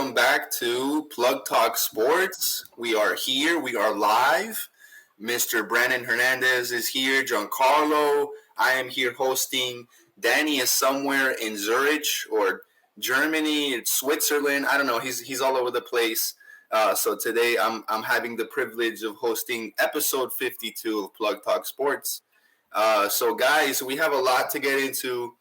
welcome back to Plug Talk Sports. We are here. We are live. Mr. Brandon Hernandez is here. Giancarlo. I am here hosting. Danny is somewhere in Zurich or Germany, Switzerland. I don't know. He's all over the place. So today I'm having the privilege of hosting episode 52 of Plug Talk Sports. So guys, we have a lot to get into.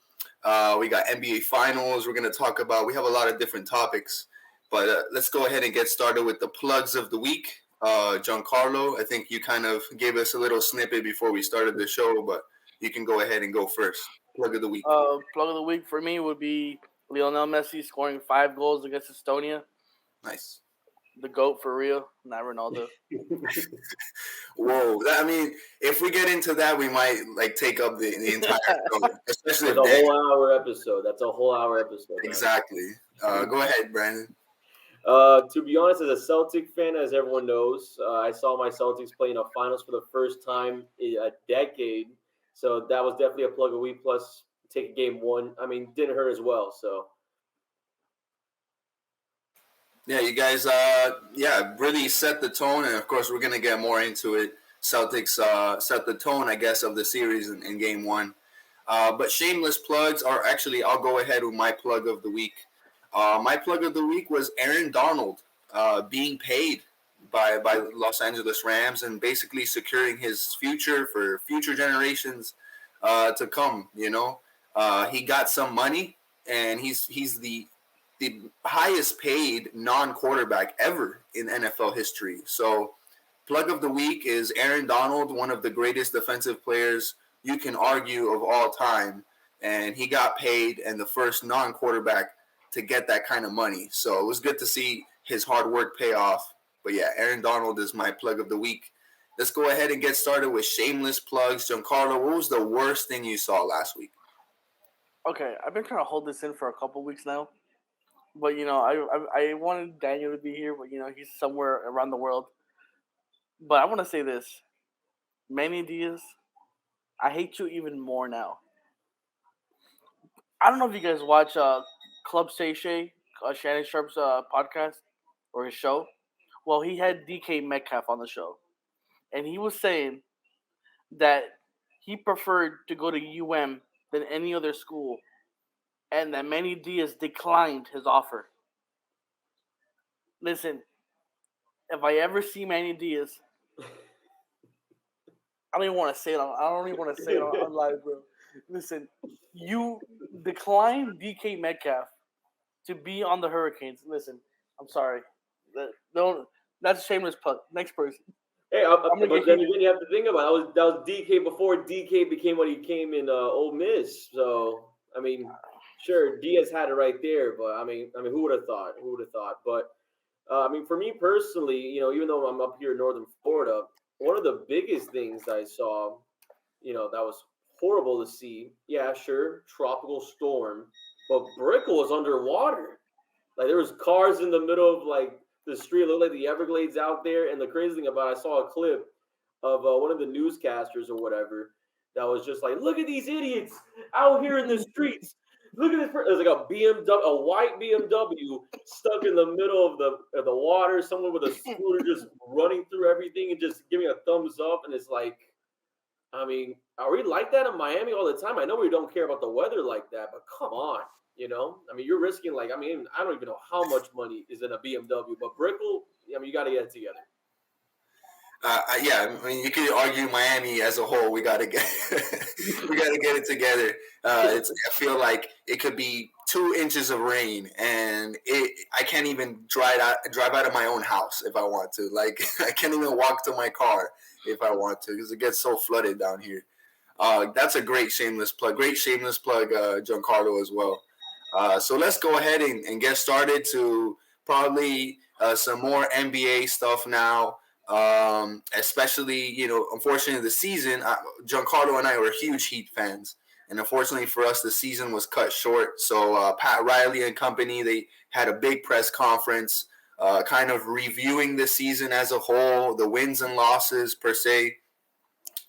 We got NBA Finals. We're going to talk about. We have a lot of different topics, but let's go ahead and get started with the plugs of the week. Giancarlo, I think you kind of gave us a little snippet before we started the show, but you can go ahead and go first. Plug of the week. Plug of the week for me would be Lionel Messi scoring 5 goals against Estonia. Nice. The GOAT for real, not Ronaldo. Whoa! I mean, if we get into that, we might take up the entire show, especially That's a whole hour episode. That's a whole hour episode. Exactly. Go ahead, Brandon. To be honest, as a Celtic fan, as everyone knows, I saw my Celtics play in a finals for the first time in a decade. So that was definitely a plug a week. Plus, take game one. I mean, didn't hurt as well. So. Yeah, you guys, really set the tone, and of course, we're gonna get more into it. Celtics set the tone, I guess, of the series in game one. But shameless plugs are actually, I'll go ahead with my plug of the week. My plug of the week was Aaron Donald being paid by Los Angeles Rams and basically securing his future for future generations to come. You know, he got some money, and he's the highest paid non-quarterback ever in NFL history. So plug of the week is Aaron Donald, one of the greatest defensive players you can argue of all time. And he got paid, and the first non-quarterback to get that kind of money. So it was good to see his hard work pay off. But yeah, Aaron Donald is my plug of the week. Let's go ahead and get started with shameless plugs. Giancarlo, what was the worst thing you saw last week? Okay, I've been trying to hold this in for a couple weeks now. But, I wanted Daniel to be here, but, he's somewhere around the world. But I want to say this. Manny Diaz, I hate you even more now. I don't know if you guys watch Club Shay Shay, Shannon Sharp's podcast or his show. Well, he had DK Metcalf on the show. And he was saying that he preferred to go to UM than any other school. And that Manny Diaz declined his offer. Listen, if I ever see Manny Diaz, I don't even want to say it on live, bro. Listen, you declined DK Metcalf to be on the Hurricanes. Listen, I'm sorry. That's a shameless plug. Next person. Hey, but then you have to think about it. That was DK before DK became what he came in Ole Miss. So, I mean, sure, Diaz had it right there, but I mean, who would have thought? But for me personally, even though I'm up here in northern Florida, one of the biggest things I saw, that was horrible to see. Yeah, sure, tropical storm, but Brickell was underwater. Like there was cars in the middle of the street. It looked like the Everglades out there. And the crazy thing about it, I saw a clip of one of the newscasters or whatever that was just like, look at these idiots out here in the streets. Look at this. There's like a BMW, a white BMW stuck in the middle of the water. Someone with a scooter just running through everything and just giving a thumbs up. And it's like, I mean, are we like that in Miami all the time? I know we don't care about the weather like that, but come on, you're risking I don't even know how much money is in a BMW, but Brickell, you got to get it together. You could argue Miami as a whole. We gotta get it together. I feel like it could be 2 inches of rain, and I can't even drive out of my own house if I want to. Like I can't even walk to my car if I want to because it gets so flooded down here. That's a great shameless plug. Giancarlo as well. So let's go ahead and get started to probably some more NBA stuff now. Especially, unfortunately the season, Giancarlo and I were huge Heat fans. And unfortunately for us, the season was cut short. So Pat Riley and company, they had a big press conference kind of reviewing the season as a whole, the wins and losses per se.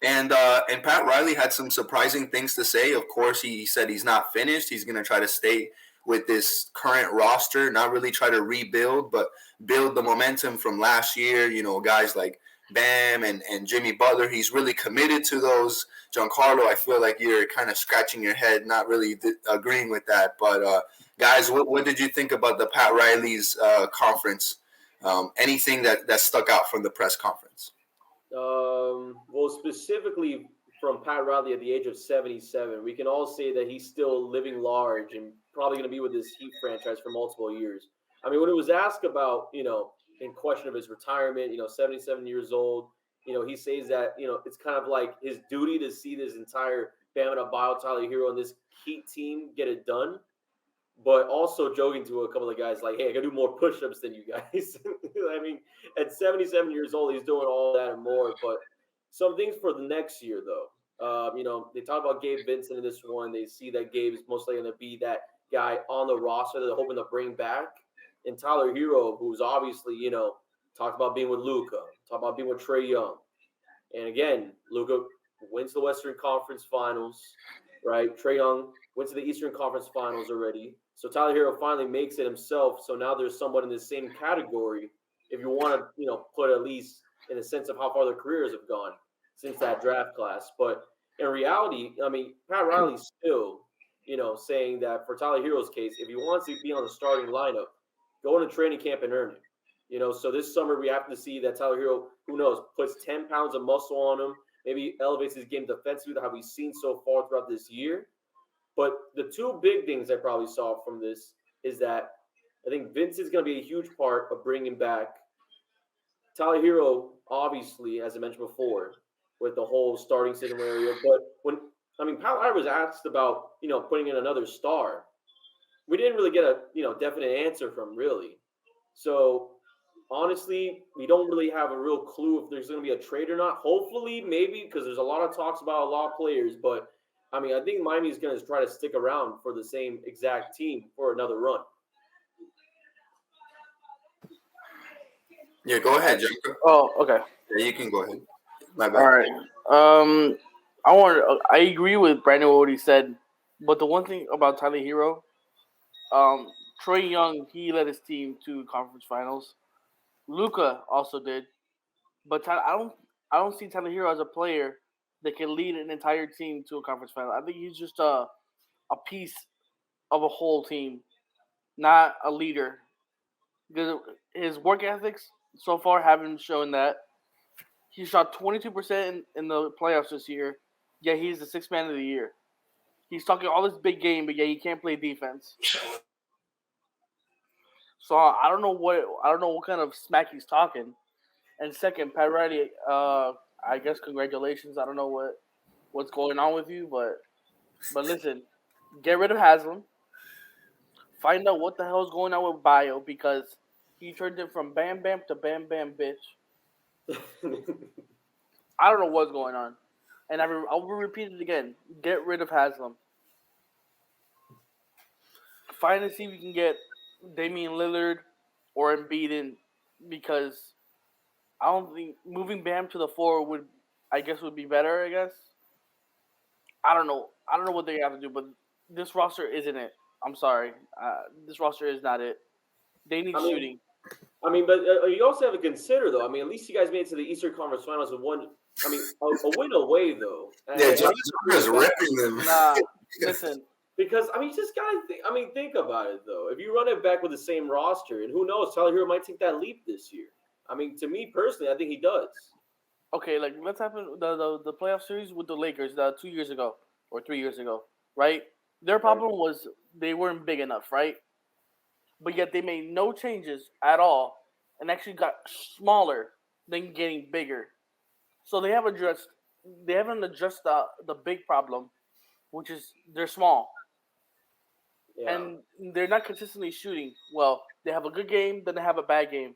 And Pat Riley had some surprising things to say. Of course, he said he's not finished. He's going to try to stay with this current roster, not really try to rebuild, but build the momentum from last year. Guys like Bam and Jimmy Butler, he's really committed to those. Giancarlo, I feel like you're kind of scratching your head, not really agreeing with that. But guys, what did you think about the Pat Riley's conference? Anything that stuck out from the press conference? Well, specifically from Pat Riley at the age of 77, we can all say that he's still living large and probably going to be with this Heat franchise for multiple years. I mean, when it was asked about, in question of his retirement, 77 years old, he says that, it's kind of like his duty to see this entire Bam Adebayo, Tyler Hero, and this Heat team get it done. But also joking to a couple of guys like, hey, I can do more push-ups than you guys. I mean, at 77 years old, he's doing all that and more. But some things for the next year, though. They talk about Gabe Vincent in this one. They see that Gabe is mostly going to be that guy on the roster that they're hoping to bring back. And Tyler Hero, who's obviously, talked about being with Luka, talked about being with Trae Young. And again, Luka wins the Western Conference Finals, right? Trae Young went to the Eastern Conference Finals already. So Tyler Hero finally makes it himself. So now there's someone in the same category, if you want to, put at least in a sense of how far their careers have gone since that draft class. But in reality, I mean, Pat Riley's still, saying that for Tyler Hero's case, if he wants to be on the starting lineup, go into training camp and earn it. So this summer we have to see that Tyler Hero, who knows, puts 10 pounds of muscle on him, maybe elevates his game defensively, how we've seen so far throughout this year. But the two big things I probably saw from this is that I think Vince is going to be a huge part of bringing back Tyler Hero, obviously, as I mentioned before, with the whole starting scenario. But Pat Riley was asked about, putting in another star. We didn't really get a, definite answer from really. So honestly, we don't really have a real clue if there's going to be a trade or not. Hopefully, maybe, because there's a lot of talks about a lot of players, but I think Miami is going to try to stick around for the same exact team for another run. Yeah, go ahead, Joker. Oh, okay. Yeah, you can go ahead. My bad. All right. I agree with Brandon what he said, but the one thing about Tyler Hero, Trae Young, he led his team to conference finals. Luka also did, but I don't see Tyler Hero as a player that can lead an entire team to a conference final. I think he's just a piece of a whole team, not a leader. Because his work ethics so far haven't shown that. He shot 22% in the playoffs this year, yet he's the sixth man of the year. He's talking all this big game, but yet he can't play defense. So I don't know what kind of smack he's talking. And second, Pat Riley, I guess congratulations. I don't know what's going on with you, but listen, get rid of Haslam. Find out what the hell is going on with Bio because he turned it from Bam Bam to Bam Bam bitch. I don't know what's going on. And I will repeat it again. Get rid of Haslam. Find and see if we can get Damian Lillard or Embiid in because I don't think moving Bam to the 4 would be better, I guess. I don't know what they have to do, but this roster isn't it. I'm sorry. This roster is not it. They need shooting. But you also have to consider, though. At least you guys made it to the Eastern Conference Finals with one. A win away, though. Yeah, John is ripping them. Nah, listen. Because, you just got to think about it, though. If you run it back with the same roster, and who knows, Tyler Hero might take that leap this year. To me, personally, I think he does. Okay, let's happen the playoff series with the Lakers 2 years ago or 3 years ago, right? Their problem was they weren't big enough, right? But yet they made no changes at all and actually got smaller than getting bigger. So they haven't addressed the big problem, which is they're small. Yeah. And they're not consistently shooting. Well, they have a good game, then they have a bad game.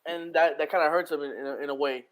And that kind of hurts them in a way.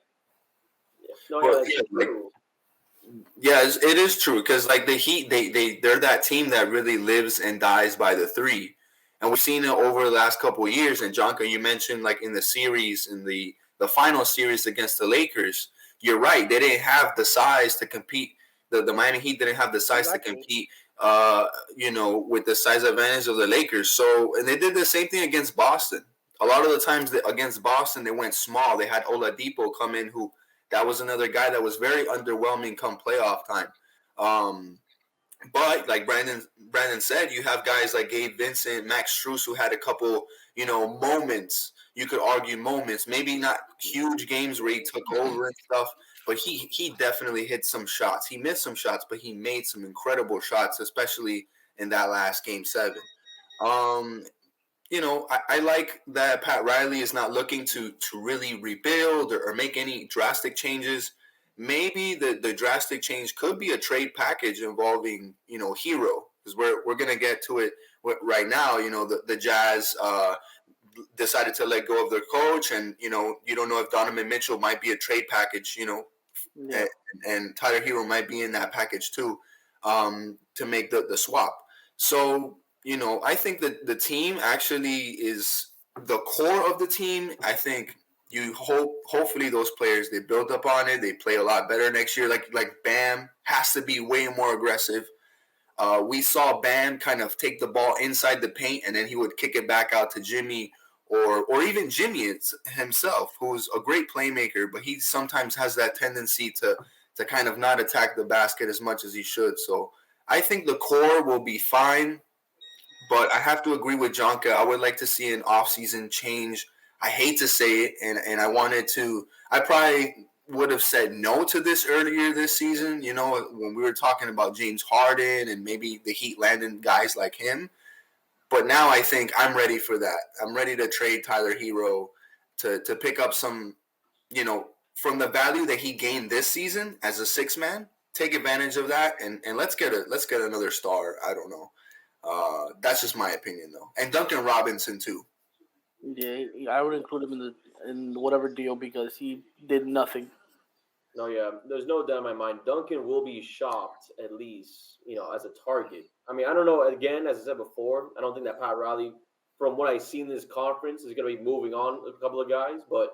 Yes, it is true because the Heat, they're that team that really lives and dies by the 3, and we've seen it over the last couple of years. And Jonka, you mentioned in the series, in the final series against the Lakers, you're right. They didn't have the size to compete. The Miami Heat didn't have the size to compete with the size advantage of the Lakers. So, and they did the same thing against Boston. A lot of the times against Boston, they went small. They had Oladipo come in, who that was another guy that was very underwhelming come playoff time. But like Brandon said, you have guys like Gabe Vincent, Max Strus, who had a couple, moments. You could argue moments, maybe not huge games where he took over and stuff, but he definitely hit some shots. He missed some shots, but he made some incredible shots, especially in that last game 7. Um, I like that Pat Riley is not looking to really rebuild or make any drastic changes. Maybe the drastic change could be a trade package involving, Hero, because we're gonna get to it right now. The Jazz decided to let go of their coach, and you don't know if Donovan Mitchell might be a trade package. Yeah. And Tyler Hero might be in that package too, to make the swap. So I think that the team actually is the core of the team. I think hopefully those players, they build up on it. They play a lot better next year. Like Bam has to be way more aggressive. We saw Bam kind of take the ball inside the paint, and then he would kick it back out to Jimmy, or even Jimmy himself, who's a great playmaker, but he sometimes has that tendency to kind of not attack the basket as much as he should. So I think the core will be fine, but I have to agree with Jonka. I would like to see an offseason change. I hate to say it, and I probably would have said no to this earlier this season, when we were talking about James Harden and maybe the Heat landing guys like him. But now I think I'm ready for that. I'm ready to trade Tyler Hero to pick up some, from the value that he gained this season as a 6-man. Take advantage of that, and let's get another star. I don't know. That's just my opinion, though. And Duncan Robinson too. Yeah, I would include him in whatever deal because he did nothing. No, yeah, there's no doubt in my mind. Duncan will be shopped at least, as a target. I mean, I don't know. Again, as I said before, I don't think that Pat Riley, from what I've seen in this conference, is going to be moving on a couple of guys. But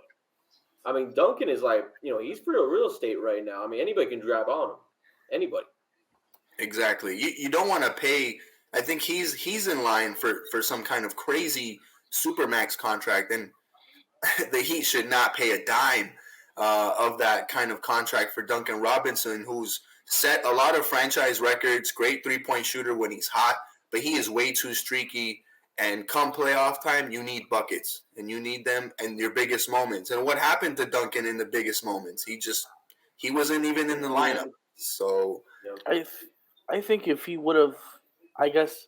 I mean, Duncan is like, he's for real estate right now. I mean, anybody can grab on him. Anybody. Exactly. You don't want to pay. I think he's in line for some kind of crazy supermax contract, and the Heat should not pay a dime of that kind of contract for Duncan Robinson, who's set a lot of franchise records, great 3-point shooter when he's hot, but he is way too streaky. And come playoff time, you need buckets, and you need them in your biggest moments. And what happened to Duncan in the biggest moments? He wasn't even in the lineup. So I think if he would have, I guess,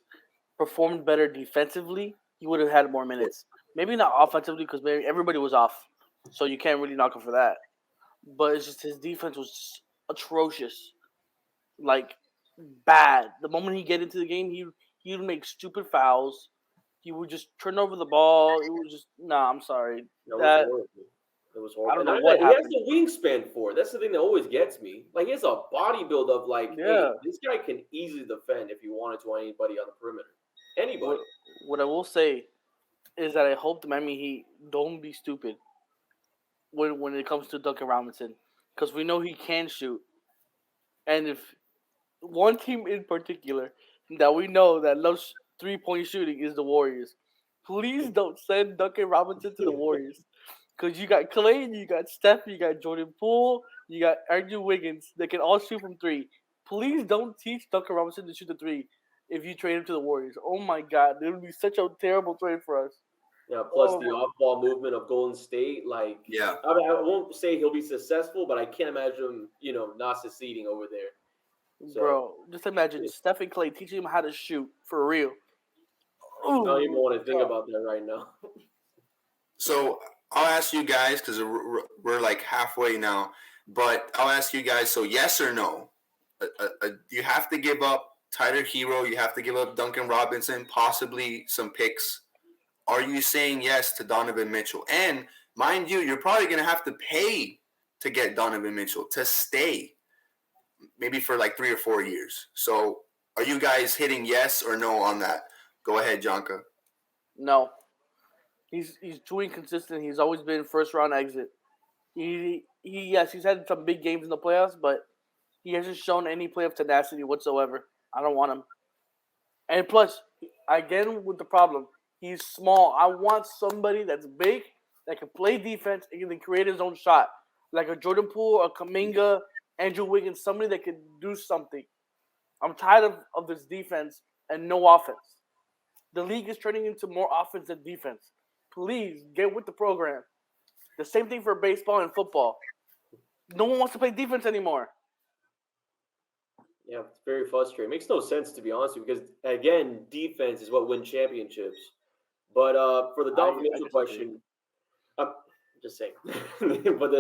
performed better defensively, he would have had more minutes. Maybe not offensively because everybody was off, so you can't really knock him for that. But it's just his defense was just atrocious, like bad. The moment he get into the game, he would make stupid fouls. He would just turn over the ball. It was just I'm sorry. No, That it was I horrible. don't know And what he has happened. the wingspan for it. That's the thing that always gets me. Like, he has a body build of like, hey, Yeah. this guy can easily defend if he wanted to on anybody on the perimeter. Anybody. What I will say is that I hope the Miami Heat don't be stupid when it comes to Duncan Robinson, because we know he can shoot, and if one team in particular that we know that loves 3-point shooting is the Warriors. Please don't send Duncan Robinson to the Warriors. Because you got Clay, you got Steph, you got Jordan Poole, you got Andrew Wiggins. They can all shoot from 3. Please don't teach Duncan Robinson to shoot the 3 if you trade him to the Warriors. Oh my God, it would be such a terrible trade for us. Yeah, plus the off-ball movement of Golden State. Like, yeah, I mean, I won't say he'll be successful, but I can't imagine him, not succeeding over there. So, Bro, just imagine Steph and Clay teaching him how to shoot for real. I don't even Ooh, want to think about that right now. So I'll ask you guys, because we're like halfway now, but I'll ask you guys. So yes or no? You have to give up Tyler Hero. You have to give up Duncan Robinson, possibly some picks. Are you saying yes to Donovan Mitchell? And mind you, you're probably going to have to pay to get Donovan Mitchell to stay, maybe for like 3 or 4 years. So are you guys hitting yes or no on that? Go ahead, Jonka. no. He's too inconsistent. He's always been first round exit. He's had some big games in the playoffs, but he hasn't shown any playoff tenacity whatsoever. I don't want him. And plus, again with the problem, he's small. I want somebody that's big that can play defense and can create his own shot, like a Jordan Poole, a Kuminga, Andrew Wiggins, somebody that can do something. I'm tired of this defense and no offense. The league is turning into more offense than defense. Please get with the program. The same thing for baseball and football. No one wants to play defense anymore. Yeah, it's very frustrating. It makes no sense to be honest with you because again, defense is what wins championships. But for the Donovan Mitchell question, I'm just saying. But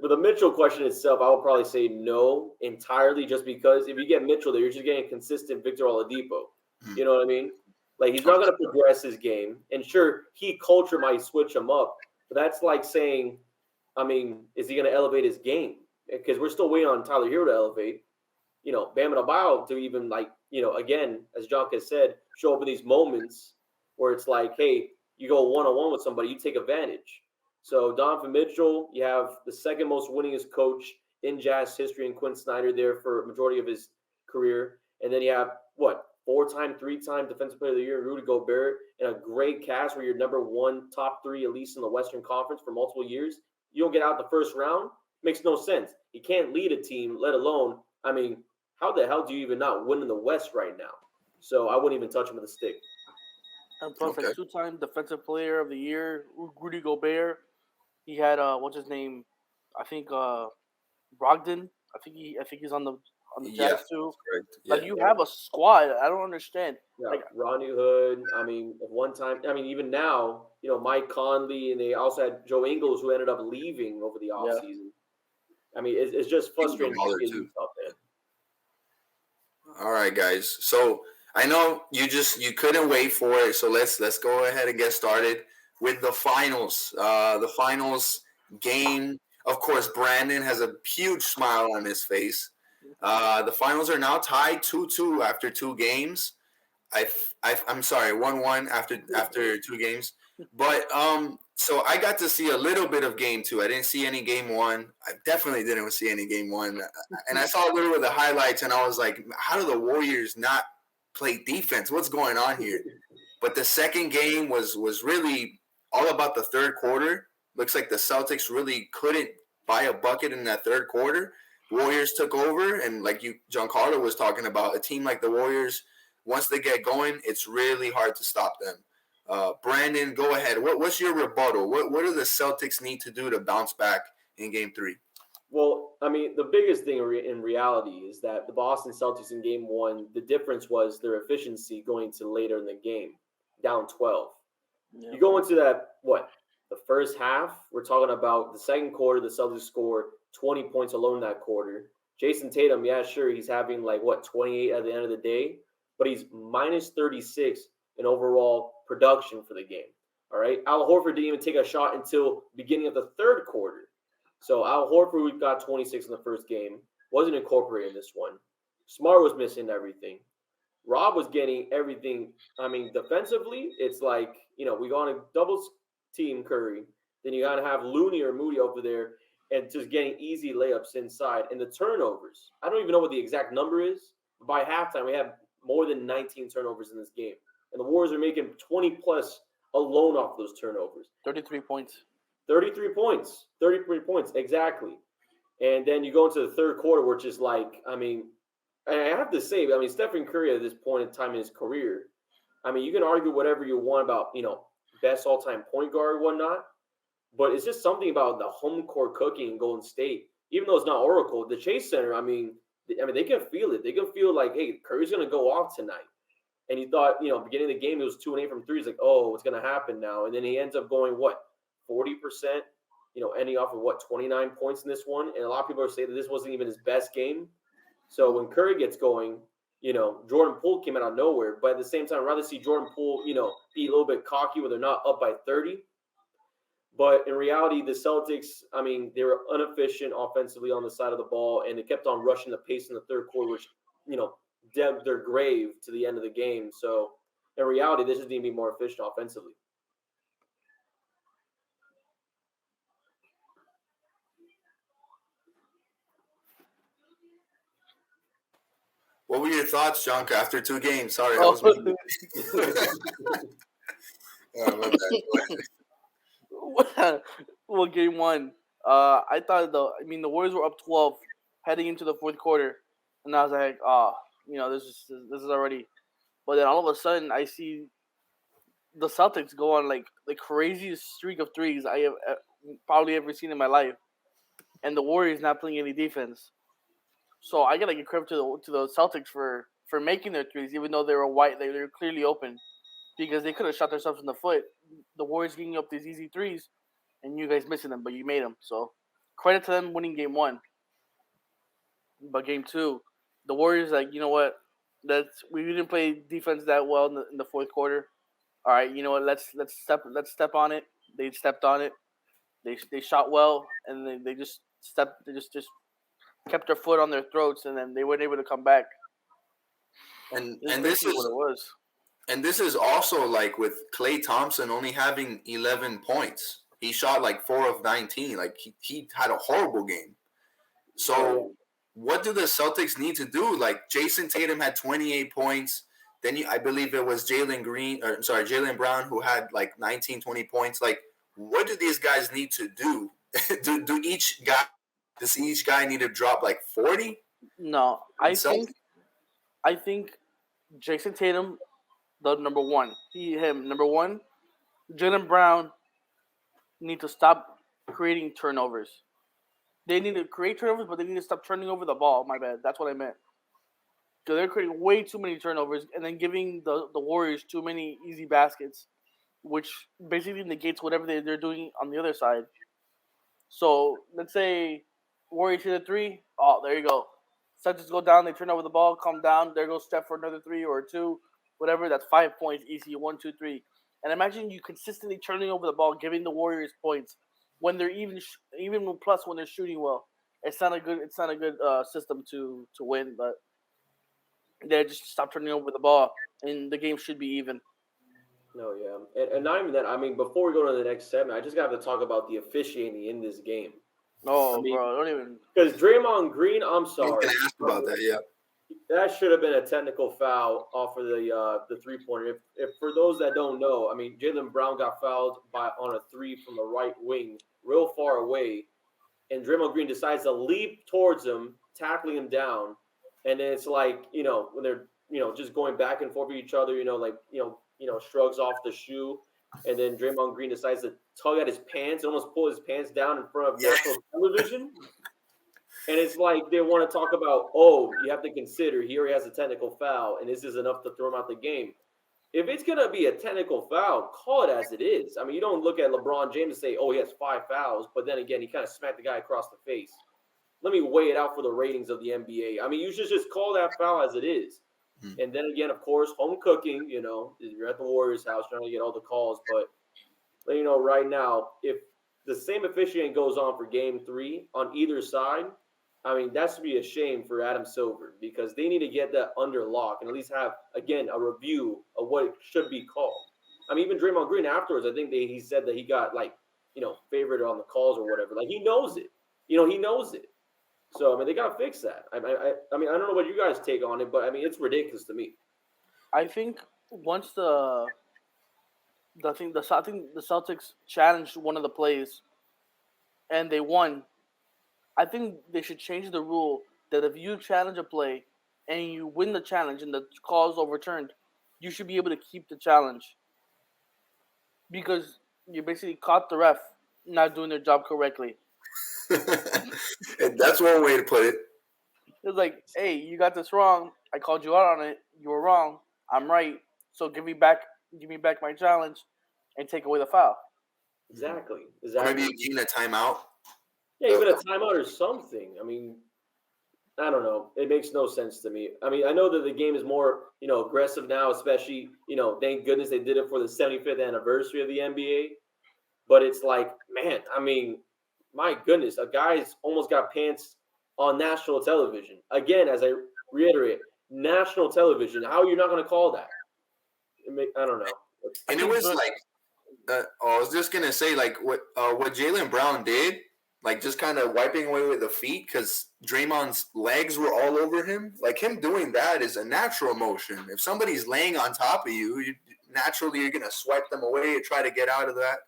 the Mitchell question itself, I would probably say no entirely, just because if you get Mitchell there, you're just getting consistent Victor Oladipo. You know what I mean? Like he's not going to progress his game, and sure, he culture might switch him up, but that's like saying, I mean, is he going to elevate his game? Because we're still waiting on Tyler Hero to elevate. You know, Bam Adebayo to even like, you know, again, as John has said, show up in these moments where it's like, hey, you go one-on-one with somebody, you take advantage. So Donovan Mitchell, you have the second most winningest coach in Jazz history in Quinn Snyder there for a majority of his career. And then you have, what, four-time, three-time Defensive Player of the Year, Rudy Gobert, and a great cast where you're number one, top three, at least in the Western Conference for multiple years. You don't get out the first round, makes no sense. You can't lead a team, let alone, I mean, how the hell do you even not win in the West right now? So I wouldn't even touch him with a stick. And plus, like two-time Defensive Player of the Year, Rudy Gobert. He had what's his name? I think Brogdon. I think he's on the Jazz too. Yeah. Like you have a squad. I don't understand. Yeah, like Ronnie Hood. I mean, at one time, I mean, even now, you know, Mike Conley, and they also had Joe Ingles, who ended up leaving over the offseason. I mean, it's just frustrating to get stuff in. All right, guys. So I know you couldn't wait for it. So let's go ahead and get started with the finals. The finals game. Of course, Brandon has a huge smile on his face. The finals are now tied 2-2 after two games. I'm sorry, 1-1 after two games. But so I got to see a little bit of game two. I didn't see any game one. I definitely didn't see any game one. And I saw a little bit of the highlights, and I was like, how do the Warriors not play defense? What's going on here? But the second game was really all about the third quarter. Looks like the Celtics really couldn't buy a bucket in that third quarter. Warriors took over, and like Giancarlo was talking about, a team like the Warriors, once they get going, it's really hard to stop them. Brandon, go ahead. What's your rebuttal? What do the Celtics need to do to bounce back in Game 3? Well, I mean, the biggest thing in reality is that the Boston Celtics in Game 1, the difference was their efficiency going to later in the game, down 12. Yeah. You go into that, the first half, we're talking about the second quarter, the Celtics scored 20 points alone in that quarter. Jason Tatum, yeah, sure, he's having 28 at the end of the day, but he's minus 36 in overall production for the game. All right. Al Horford didn't even take a shot until beginning of the third quarter. So Al Horford, we got 26 in the first game, wasn't incorporated in this one. Smart was missing everything. Rob was getting everything. I mean, defensively, it's like, we got to double team Curry. Then you got to have Looney or Moody over there and just getting easy layups inside. And the turnovers, I don't even know what the exact number is. By halftime, we have more than 19 turnovers in this game. And the Warriors are making 20-plus alone off those turnovers. 33 points. 33 points. 33 points, exactly. And then you go into the third quarter, which is like, I mean, I have to say, Stephen Curry at this point in time in his career, you can argue whatever you want about, best all-time point guard and whatnot, but it's just something about the home court cooking in Golden State. Even though it's not Oracle, the Chase Center, they can feel it. They can feel like, hey, Curry's going to go off tonight. And you thought, beginning of the game, it was 2-8 from three. It's like, oh, what's going to happen now? And then he ends up going, 40%, ending off of 29 points in this one. And a lot of people are saying that this wasn't even his best game. So when Curry gets going, Jordan Poole came out of nowhere. But at the same time, I'd rather see Jordan Poole, be a little bit cocky when they're not up by 30. But in reality, the Celtics, they were inefficient offensively on the side of the ball, and they kept on rushing the pace in the third quarter, which, dug their grave to the end of the game. So in reality, they just need to be more efficient offensively. What were your thoughts, Jonka, after 2 games? Sorry, that Oh, was me. My bad. well, game one, I thought the Warriors were up 12 heading into the fourth quarter, and I was like, this is already. But then all of a sudden, I see the Celtics go on like the craziest streak of threes I have probably ever seen in my life, and the Warriors not playing any defense. So I gotta give credit to the Celtics for making their threes, even though they were white, they were clearly open because they could have shot themselves in the foot. The Warriors getting up these easy threes, and you guys missing them, but you made them. So credit to them winning game one. But game two, the Warriors like, you know what? We didn't play defense that well in the fourth quarter. All right, you know what? Let's step on it. They stepped on it. They shot well, and they just stepped. They just kept their foot on their throats, and then they weren't able to come back. And This is this basically is what it was. and this is also like with Klay Thompson only having 11 points. He shot like 4 of 19. Like he had a horrible game. So what do the Celtics need to do? Like Jason Tatum had 28 points. Then I believe it was Jaylen Brown who had like 19, 20 points. Like what do these guys need to do? Does each guy need to drop like 40? No, I think Jason Tatum, the number one. Him number one. Jaylen Brown need to stop creating turnovers. They need to create turnovers, but they need to stop turning over the ball. My bad. That's what I meant. Because they're creating way too many turnovers and then giving the Warriors too many easy baskets, which basically negates whatever they're doing on the other side. So let's say Warriors hit a three. Oh, there you go. Celtics go down. They turn over the ball. Come down. There goes Steph for another three or two, whatever. That's 5 points easy. 1, 2, 3. And imagine you consistently turning over the ball, giving the Warriors points when they're even plus when they're shooting well. It's not a good system to win, but they just stop turning over the ball, and the game should be even. No, yeah, and not even that. I mean, before we go to the next segment, I just got to talk about the officiating in this game. I Oh, mean, bro, don't even. because Draymond Green, I'm I was sorry, gonna ask about that. Yeah. that should have been a technical foul off of the 3-pointer. If for those that don't know, I mean, Jaylen Brown got fouled on a three from the right wing, real far away, and Draymond Green decides to leap towards him, tackling him down, and then it's like when they're just going back and forth with each other, shrugs off the shoe, and then Draymond Green decides to tug at his pants and almost pull his pants down in front of national television. And it's like they want to talk about, you have to consider he already has a technical foul, and this is enough to throw him out the game. If it's going to be a technical foul, call it as it is. I mean, you don't look at LeBron James and say, he has 5 fouls, but then again, he kind of smacked the guy across the face. Let me weigh it out for the ratings of the NBA. I mean, you should just call that foul as it is. And then again, of course, home cooking, you're at the Warriors' house trying to get all the calls. But let you know right now, if the same officiating goes on for game 3 on either side, I mean, that should be a shame for Adam Silver because they need to get that under lock and at least have, again, a review of what it should be called. I mean, even Draymond Green afterwards, I think he said that he got, favored on the calls or whatever. Like, he knows it. He knows it. So, I mean, they got to fix that. I mean, I don't know what you guys take on it, but, I mean, it's ridiculous to me. I think once I think the Celtics challenged one of the plays and they won, I think they should change the rule that if you challenge a play and you win the challenge and the call is overturned, you should be able to keep the challenge because you basically caught the ref not doing their job correctly. And that's one way to put it. It's like, hey, you got this wrong. I called you out on it. You were wrong. I'm right. So give me back my challenge, and take away the foul. Exactly. Maybe you need a timeout. Yeah, even a timeout or something. I mean, I don't know. It makes no sense to me. I mean, I know that the game is more, aggressive now, especially, thank goodness they did it for the 75th anniversary of the NBA. But it's like, man, I mean, my goodness, a guy's almost got pants on national television. Again, as I reiterate, national television. How are you not going to call that? I don't know. And it was like, I was just gonna say, like what Jaylen Brown did. like just kind of wiping away with the feet because Draymond's legs were all over him. Like him doing that is a natural motion. If somebody's laying on top of you, naturally you're gonna swipe them away and try to get out of that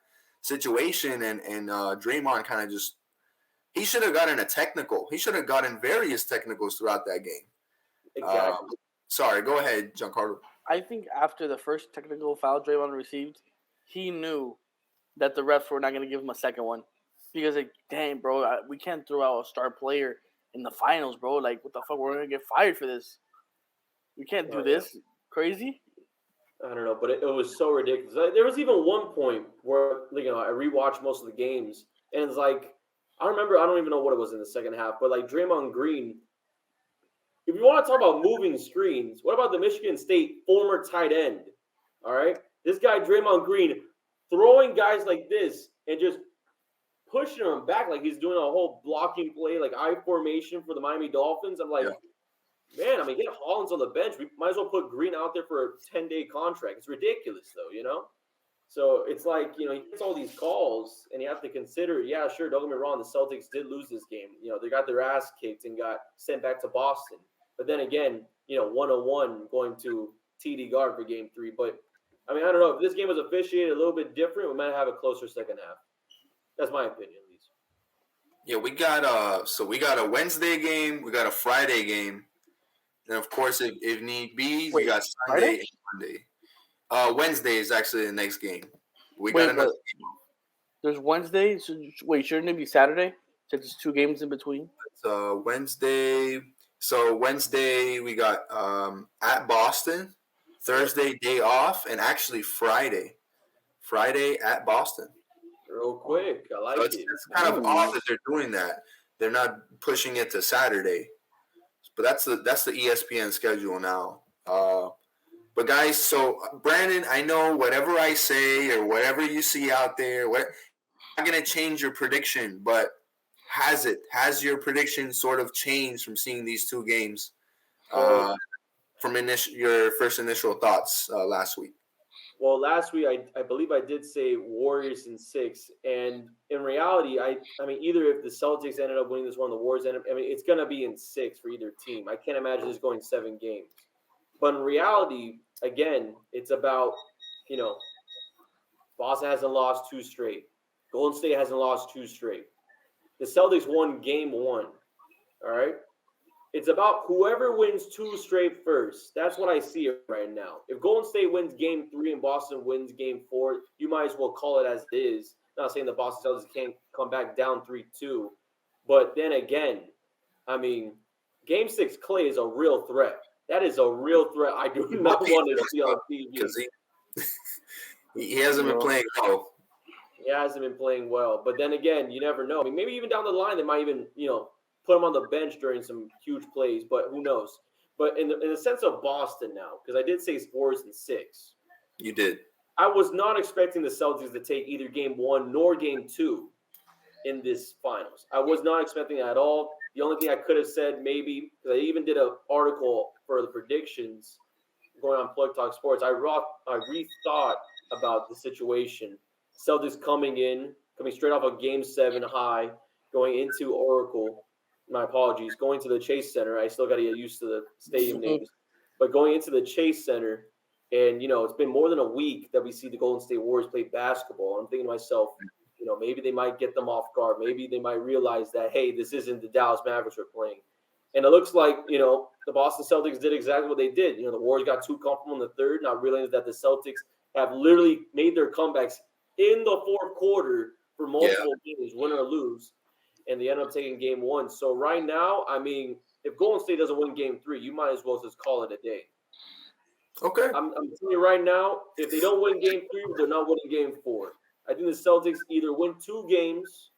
situation. And Draymond kind of just he should have gotten a technical. He should have gotten various technicals throughout that game. Exactly. Sorry, go ahead, Giancarlo. I think after the first technical foul Draymond received, he knew that the refs were not going to give him a second one because, like, dang, bro, we can't throw out a star player in the finals, bro. Like, what the fuck? We're going to get fired for this. We can't do this. Yeah. Crazy. I don't know, but it was so ridiculous. There was even one point where, I rewatched most of the games, and it's like, I don't even know what it was in the second half, but like Draymond Green, if you want to talk about moving screens, what about the Michigan State former tight end? All right. This guy, Draymond Green, throwing guys like this and just pushing them back like he's doing a whole blocking play, like I formation for the Miami Dolphins. I'm like, man, I mean, get Hollins on the bench. We might as well put Green out there for a 10-day contract. It's ridiculous, though, So it's like, he gets all these calls, and you have to consider, yeah, sure, don't get me wrong, the Celtics did lose this game. They got their ass kicked and got sent back to Boston. But then again, 101 going to TD Garden for game 3. But, I mean, I don't know. If this game was officiated a little bit different, we might have a closer second half. That's my opinion, at least. Yeah, we got a Wednesday game, we got a Friday game. And, of course, if need be, we got Sunday and Monday. Wednesday is actually the next game. We got another game. There's Wednesday. So shouldn't it be Saturday? Since it's 2 games in between. It's Wednesday. So Wednesday we got at Boston. Thursday day off, and actually Friday at Boston. Real quick, I like it. It's kind of odd that they're doing that. They're not pushing it to Saturday, but that's the ESPN schedule now. But guys, so Brandon, I know whatever I say or whatever you see out there, I'm not gonna change your prediction, but has your prediction sort of changed from seeing these 2 games? From your first initial thoughts last week? Well, last week I believe I did say Warriors in 6, and in reality, I mean, either if the Celtics ended up winning this one, the Warriors it's gonna be in 6 for either team. I can't imagine this going 7 games. But in reality, again, it's about Boston hasn't lost 2 straight. Golden State hasn't lost 2 straight. The Celtics won game 1. All right. It's about whoever wins 2 straight first. That's what I see right now. If Golden State wins game 3 and Boston wins game 4, you might as well call it as it is. Not saying the Boston Celtics can't come back down 3-2. But then again, I mean, game 6 Clay is a real threat. That is a real threat I do not want to see on TV. Because he hasn't been playing well. He hasn't been playing well. But then again, you never know. I mean, maybe even down the line, they might even, put him on the bench during some huge plays, but who knows? But in the sense of Boston now, because I did say Warriors in 6. You did. I was not expecting the Celtics to take either game 1 nor game 2 in this finals. I was not expecting that at all. The only thing I could have said maybe, because I even did an article for the predictions going on PlugTalkSports, I rethought about the situation. Celtics coming straight off a game 7 high, going into Oracle. My apologies. Going to the Chase Center. I still got to get used to the stadium names. But going into the Chase Center, and, it's been more than a week that we see the Golden State Warriors play basketball. I'm thinking to myself, maybe they might get them off guard. Maybe they might realize that, hey, this isn't the Dallas Mavericks we're playing. And it looks like, the Boston Celtics did exactly what they did. The Warriors got too comfortable in the third, not realizing that the Celtics have literally made their comebacks in the fourth quarter for multiple games, win or lose. And they end up taking game 1. So right now, I mean, if Golden State doesn't win game 3, you might as well just call it a day. Okay. I'm telling you right now, if they don't win game 3, they're not winning game 4. I think the Celtics either win 2 games,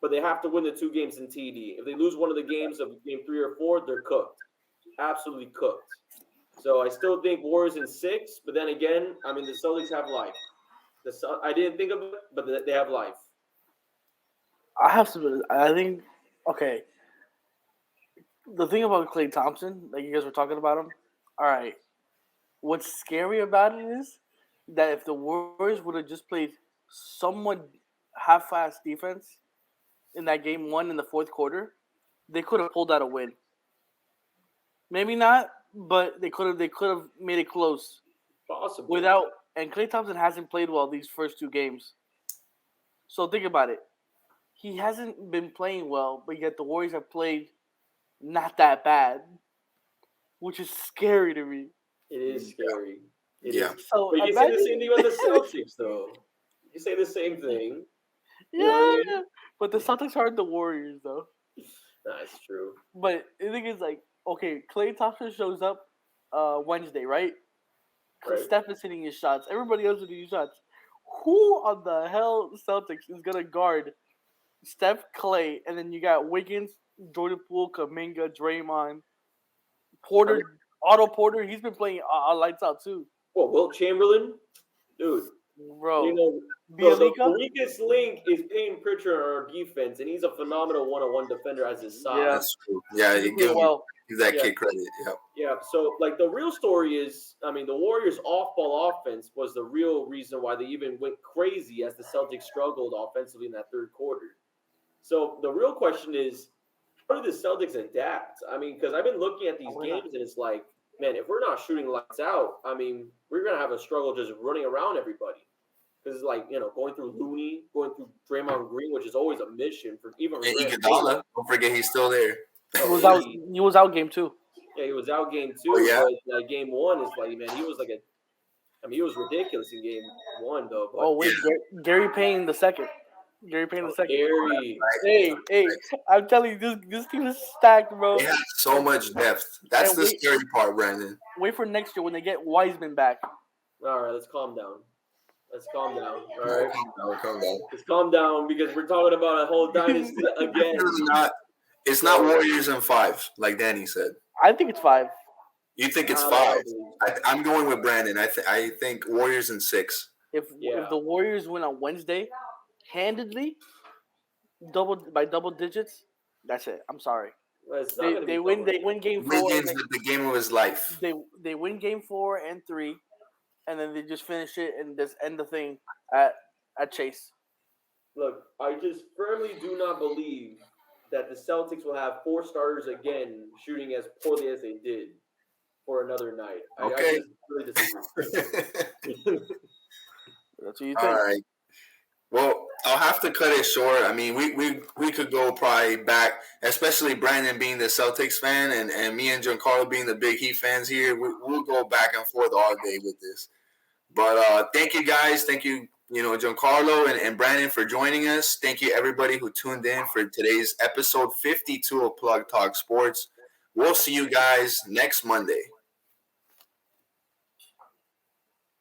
but they have to win the 2 games in TD. If they lose one of the games of game 3 or 4, they're cooked. Absolutely cooked. So I still think Warriors in 6, but then again, I mean, the Celtics have life. I didn't think of it, but they have life. I think, okay. The thing about Klay Thompson, like you guys were talking about him, all right. What's scary about it is that if the Warriors would have just played somewhat half-assed defense in that game 1 in the fourth quarter, they could have pulled out a win. Maybe not, but they could have made it close. Possible. And Klay Thompson hasn't played well these first 2 games. So think about it. He hasn't been playing well, but yet the Warriors have played not that bad, which is scary to me. It is scary. It Yeah. is. So But you say the same thing about the Celtics, though. You say the same thing. Yeah, You know what I mean? but the Celtics aren't the Warriors, though. That's true. But the thing is, like, okay, Klay Thompson shows up Wednesday, right? Right. Steph is hitting his shots. Everybody else is hitting his shots. Who on the hell Celtics is gonna guard Steph, Klay, and then you got Wiggins, Jordan Poole, Kuminga, Draymond, Porter, Otto Porter. He's been playing lights out too. Well, Wilt Chamberlain, dude. Bro, You know, the weakest link is Payne Pritchard on our defense, and he's a phenomenal one-on-one defender as his size. Yeah, that's true. Yeah, you give that kid credit. Yeah. Yeah. So, like, the real story is, I mean, the Warriors' off-ball offense was the real reason why they even went crazy as the Celtics struggled offensively in that third quarter. So the real question is, how do the Celtics adapt? I mean, because I've been looking at these games, and it's like, man, if we're not shooting lights out, I mean, we're gonna have a struggle just running around everybody. Because it's like, you know, going through Looney, going through Draymond Green, which is always a mission for even. And Iguodala, don't forget he's still there. He was out game 2. Yeah, he was out game 2. But game 1 is like, man, he was like he was ridiculous in game 1 though. But Gary Payne the second. Gary Payne the second. Gary. Hey, I'm telling you, this team is stacked, bro. They have so much depth. That's the scary part, Brandon. Wait for next year when they get Wiseman back. All right, let's calm down. All right, calm down. Let's calm down because we're talking about a whole dynasty again. It's not Warriors in 5, like Danny said. I think it's 5. You think it's 5? I'm going with Brandon. I think Warriors in 6. If the Warriors win on Wednesday, handedly, by double digits, that's it. I'm sorry. They win game 4. Wiggins with the game of his life. They win game 4 and 3. And then they just finish it and just end the thing at Chase. Look, I just firmly do not believe that the Celtics will have 4 starters again shooting as poorly as they did for another night. Okay. I just really disagree. That's what you think. All right. Well, I'll have to cut it short. I mean, we could go probably back, especially Brandon being the Celtics fan and me and Giancarlo being the big Heat fans here. We'll go back and forth all day with this. But thank you, guys. Thank you, Giancarlo and Brandon for joining us. Thank you, everybody who tuned in for today's episode 52 of Plug Talk Sports. We'll see you guys next Monday.